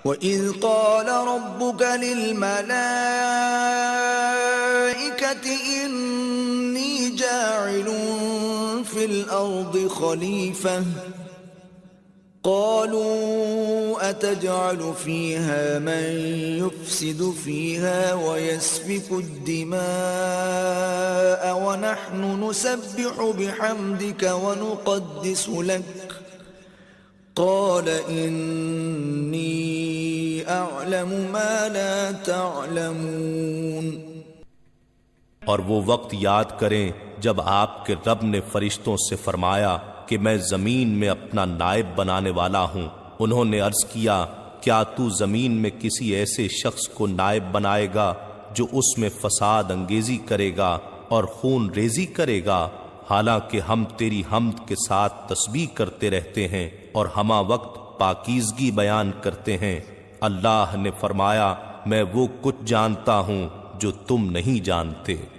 وَإِذْ قَالَ رَبُّكَ لِلْمَلَائِكَةِ إِنِّي جَاعِلٌ فِي الْأَرْضِ خَلِيفَةً قَالُوا أَتَجْعَلُ فِيهَا مَن يُفْسِدُ فِيهَا وَيَسْفِكُ الدِّمَاءَ وَنَحْنُ نُسَبِّحُ بِحَمْدِكَ وَنُقَدِّسُ لَكَ قَالَ إِنِّي أَعْلَمُ مَا لَا تَعْلَمُونَ। और वो वक्त याद करें जब आपके रब ने फरिश्तों से फरमाया कि मैं जमीन में अपना नायब बनाने वाला हूं। उन्होंने अर्ज किया, क्या तू जमीन में किसी ऐसे शख्स को नायब बनाएगा जो उसमें फसाद अंगेजी करेगा और खून रेजी करेगा, हालांकि हम तेरी हम्द के साथ तस्बीह करते रहते हैं और हमा वक्त पाकीज़गी बयान करते हैं। अल्लाह ने फरमाया, मैं वो कुछ जानता हूं जो तुम नहीं जानते।